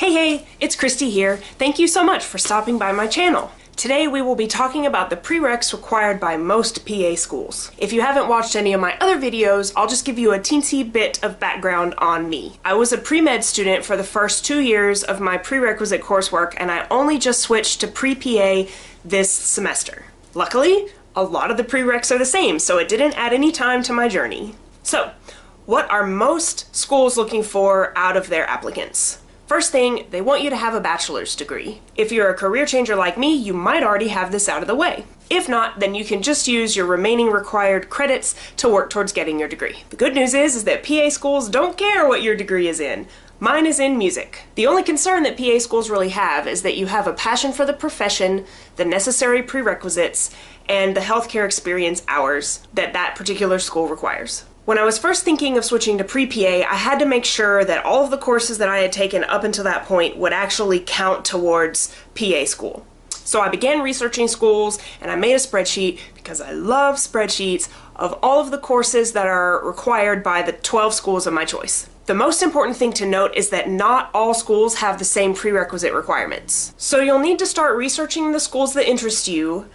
Hey, it's Christy here. Thank you so much for stopping by my channel. Today we will be talking about the prereqs required by most PA schools. If you haven't watched any of my other videos, I'll just give you a teensy bit of background on me. I was a pre-med student for the first 2 years of my prerequisite coursework, and I only just switched to pre-PA this semester. Luckily, a lot of the prereqs are the same, so it didn't add any time to my journey. So, what are most schools looking for out of their applicants? First thing, they want you to have a bachelor's degree. If you're a career changer like me, you might already have this out of the way. If not, then you can just use your remaining required credits to work towards getting your degree. The good news is that PA schools don't care what your degree is in. Mine is in music. The only concern that PA schools really have is that you have a passion for the profession, the necessary prerequisites, and the healthcare experience hours that particular school requires. When I was first thinking of switching to pre-PA, I had to make sure that all of the courses that I had taken up until that point would actually count towards PA school. So I began researching schools, and I made a spreadsheet, because I love spreadsheets, of all of the courses that are required by the 12 schools of my choice. The most important thing to note is that not all schools have the same prerequisite requirements. So you'll need to start researching the schools that interest you,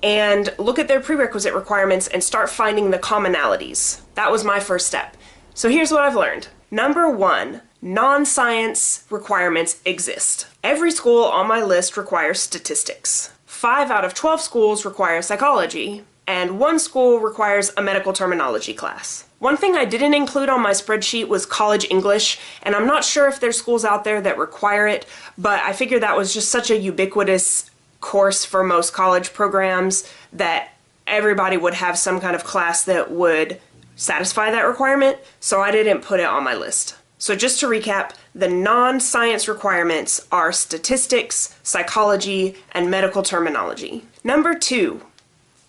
and look at their prerequisite requirements and start finding the commonalities. That was my first step. So here's what I've learned. Number 1, non-science requirements exist. Every school on my list requires statistics. 5 out of 12 schools require psychology, and 1 school requires a medical terminology class. One thing I didn't include on my spreadsheet was college English, and I'm not sure if there's schools out there that require it, but I figured that was just such a ubiquitous course for most college programs that everybody would have some kind of class that would satisfy that requirement, so I didn't put it on my list. So just to recap, the non-science requirements are statistics, psychology, and medical terminology. Number 2,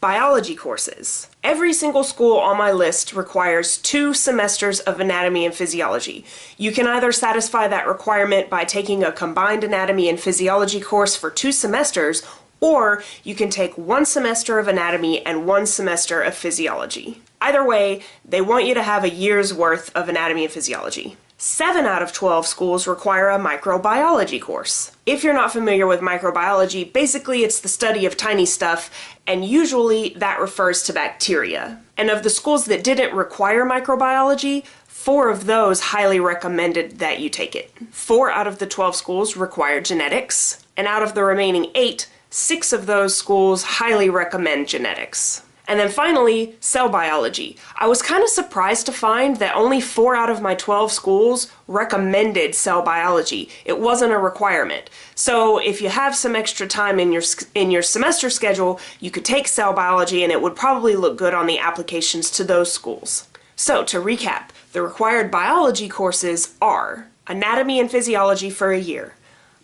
biology courses. Every single school on my list requires 2 semesters of anatomy and physiology. You can either satisfy that requirement by taking a combined anatomy and physiology course for 2 semesters, or you can take 1 semester of anatomy and 1 semester of physiology. Either way, they want you to have a year's worth of anatomy and physiology. 7 out of 12 schools require a microbiology course. If you're not familiar with microbiology, basically it's the study of tiny stuff, and usually that refers to bacteria. And of the schools that didn't require microbiology, 4 of those highly recommended that you take it. 4 out of the 12 schools require genetics, and out of the remaining 8, 6 of those schools highly recommend genetics. And then finally, cell biology. I was kind of surprised to find that only 4 out of my 12 schools recommended cell biology. It wasn't a requirement. So if you have some extra time in your semester schedule, you could take cell biology and it would probably look good on the applications to those schools. So to recap, the required biology courses are anatomy and physiology for a year,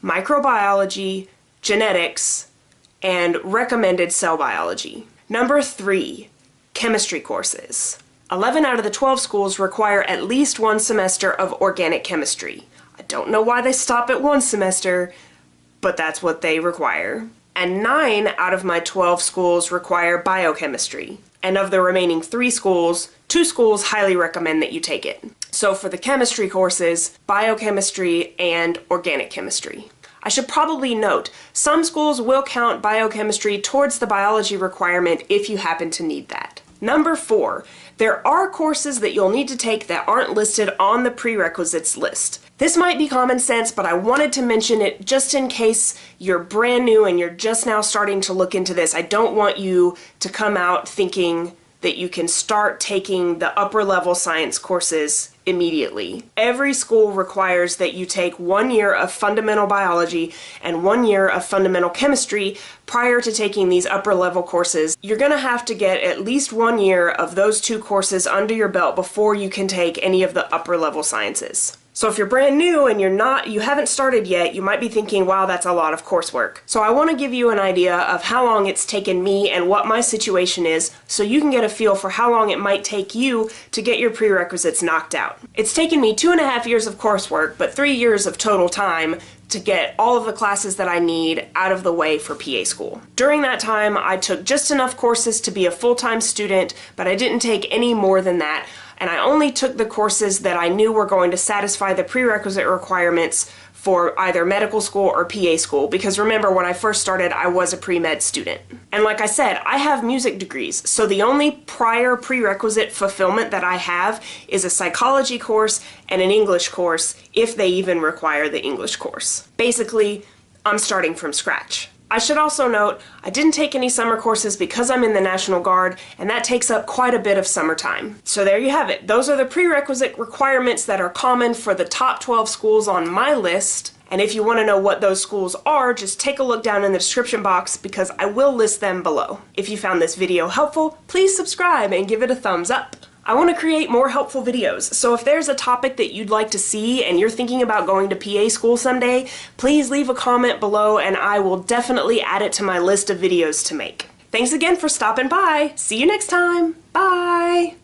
microbiology, genetics, and recommended cell biology. Number 3, chemistry courses. 11 out of the 12 schools require at least 1 semester of organic chemistry. I don't know why they stop at 1 semester, but that's what they require. And 9 out of my 12 schools require biochemistry. And of the remaining 3 schools, 2 schools highly recommend that you take it. So for the chemistry courses, biochemistry and organic chemistry. I should probably note, some schools will count biochemistry towards the biology requirement if you happen to need that. Number 4, there are courses that you'll need to take that aren't listed on the prerequisites list. This might be common sense, but I wanted to mention it just in case you're brand new and you're just now starting to look into this. I don't want you to come out thinking that you can start taking the upper level science courses immediately. Every school requires that you take 1 year of fundamental biology and 1 year of fundamental chemistry prior to taking these upper level courses. You're gonna have to get at least 1 year of those 2 courses under your belt before you can take any of the upper level sciences. So if you're brand new and you haven't started yet, you might be thinking, wow, that's a lot of coursework. So I want to give you an idea of how long it's taken me and what my situation is, so you can get a feel for how long it might take you to get your prerequisites knocked out. It's taken me 2.5 years of coursework, but 3 years of total time to get all of the classes that I need out of the way for PA school. During that time, I took just enough courses to be a full-time student, but I didn't take any more than that. and I only took the courses that I knew were going to satisfy the prerequisite requirements for either medical school or PA school, because remember, when I first started, I was a pre-med student. And like I said, I have music degrees, so the only prior prerequisite fulfillment that I have is a psychology course and an English course, if they even require the English course. Basically, I'm starting from scratch. I should also note, I didn't take any summer courses because I'm in the National Guard, and that takes up quite a bit of summertime. So there you have it. Those are the prerequisite requirements that are common for the top 12 schools on my list. And if you want to know what those schools are, just take a look down in the description box because I will list them below. If you found this video helpful, please subscribe and give it a thumbs up. I want to create more helpful videos, so if there's a topic that you'd like to see and you're thinking about going to PA school someday, please leave a comment below and I will definitely add it to my list of videos to make. Thanks again for stopping by. See you next time. Bye!